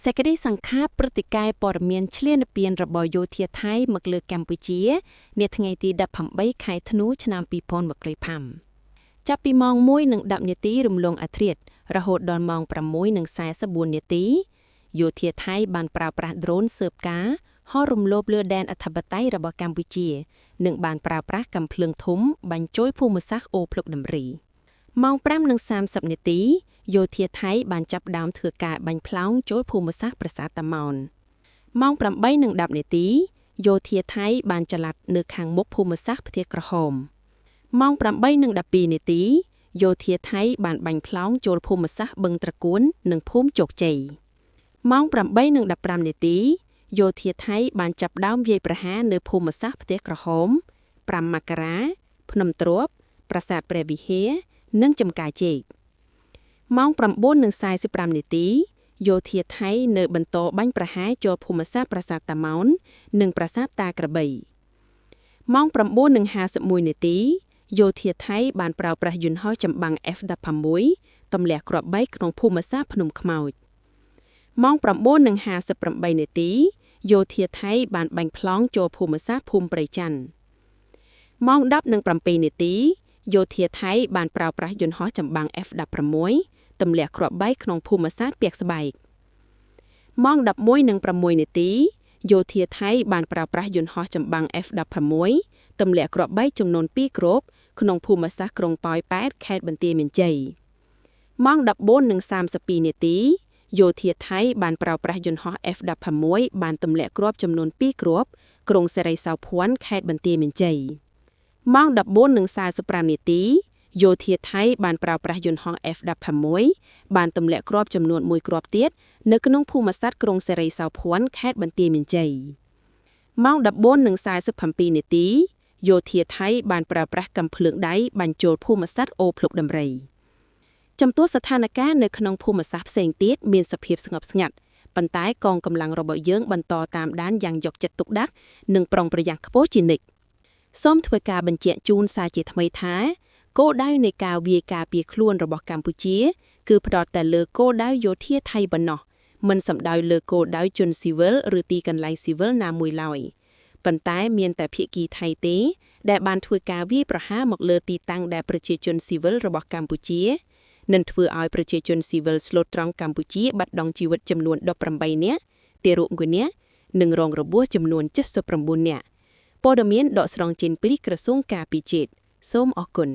សេចក្តីសង្ខេបព្រឹត្តិការណ៍ព័ត៌មានឈ្លានពានរបស់យោធាថៃមកលើកម្ពុជានាថ្ងៃទី18ខែធ្នូឆ្នាំ2025ចាប់ពីម៉ោង 1:10 នាទីរំលងអធ្រាត្ររហូតដល់ម៉ោង 6:44 នាទីយោធាថៃបានប្រើប្រាស់ដ្រូនស៊ើបការហោះរំលោភលើដែនអធិបតេយ្យរបស់កម្ពុជានិងបានប្រើប្រាស់កាំភ្លើងធំបាញ់ចូលភូមិសាស្ត្រអូភ្លុកដំរីម៉ោង 5:30 នាទីយោធាថៃបានចាប់ផ្ដើមធ្វើការបាញ់ផ្លោងចូលភូមិសាស្ត្រប្រាសាទតាម៉ោនម៉ោង 8:10 នាទីយោធាថៃបានចល័តនៅខាងមុខភូមិសាស្ត្រផ្ទះក្រហមម៉ោង 8:12 នាទីយោធាថៃបានបាញ់ផ្លោងចូលភូមិសាស្ត្របឹងត្រកួននិងភូមិជោគជ័យម៉ោង 8:15 នាទីយោធាថៃបានចាប់ផ្ដើមវាយប្រហារនៅភូមិសាស្ត្រផ្ទះក្រហម5មករាភ្នំទ្រាប់ប្រាសាទព្រះវិហារនិងចំការជែកម៉ោង 9:45 នាទីយោធាថៃនៅបន្តបាញ់ប្រហារចូលភូមិសាស្ត្រប្រាសាទតាម៉ោននិងប្រាសាទតាក្របីម៉ោង 9:51 នាទីយោធាថៃបានប្រើប្រាស់យន្តហោះចម្បាំង F-16 ទម្លាក់គ្រាប់បែកក្នុងភូមិសាស្ត្រភ្នំខ្មោចម៉ោង 9:58 នាទីយោធាថៃបានបាញ់ផ្លោងចូលភូមិសាស្ត្រភូមិព្រៃច័ន្ទម៉ោង 10:07 នាទីយោធាថៃបានប្រើប្រាស់យន្តហោះចម្បាំង F-16 ទម្លាក់គ្រាប់បែកក្នុងភូមិសាស្ត្រពាក្យស្បែកម៉ោង 11:06 នាទីយោធាថៃបានប្រើប្រាស់យន្តហោះចម្បាំង F-16 ទម្លាក់គ្រាប់បែកចំនួន2គ្រាប់ក្នុងភូមិសាស្ត្រក្រុងប៉ោយប៉ែតខេត្តបន្ទាយមានជ័យម៉ោង 14:32 នាទីយោធាថៃបានប្រើប្រាស់យន្តហោះ F-16 បានទម្លាក់គ្រាប់ចំនួន2គ្រាប់ក្រុងសេរីសោភ័ណ្ឌខេត្តបន្ទាយមានជ័យម៉ោង 14:45 នាទីយោធាថៃបានប្រើប្រាស់យន្តហោះ F-16 បានទម្លាក់គ្រាប់ចំនួន1គ្រាប់ទៀតនៅក្នុងភូមិសាស្ត្រក្រុងសេរីសោភ័ណ្ឌខេត្តបន្ទាយមានជ័យម៉ោង 14:47 នាទីយោធាថៃបានប្រើប្រាស់កាំភ្លើងដៃបាញ់ចូលភូមិសាស្ត្រអូភ្លុកដំរីចំពោះស្ថានភាពនៅក្នុងភូមិសាស្ត្រផ្សេងទៀតមានសភាពស្ងប់ស្ងាត់ប៉ុន្តែកងកម្លាំងរបស់យើងបន្តតាមដានយ៉ាងយកចិត្តទុកដាក់និងប្រុងប្រយ័ត្នខ្ពស់ជានិច្ចសូមធ្វើការបញ្ជាក់ជូនសារជាថ្មីថាគោលដៅនៃការវាយការពារខ្លួនរបស់កម្ពុជាគឺផ្ដោតតែលើគោលដៅយោធាថៃប៉ុណ្ណោះមិនសំដៅលើគោលដៅជនស៊ីវិលឬទីកន្លែងស៊ីវិលណាមួយឡើយប៉ុន្តែមានតែភាគីថៃទេដែលបានធ្វើការវាយប្រហារមកលើទីតាំងដែលប្រជាជនស៊ីវិលរបស់កម្ពុជានឹងធ្វើឲ្យប្រជាជនស៊ីវិលស្លូតត្រង់កម្ពុជាបាត់បង់ជីវិតចំនួន18នាក់ទារក1នាក់និងរងរបួសចំនួន79នាក់ព័ត៌មានដកស្រង់ចេញពីក្រសួងការពារជាតិសូមអរគុណ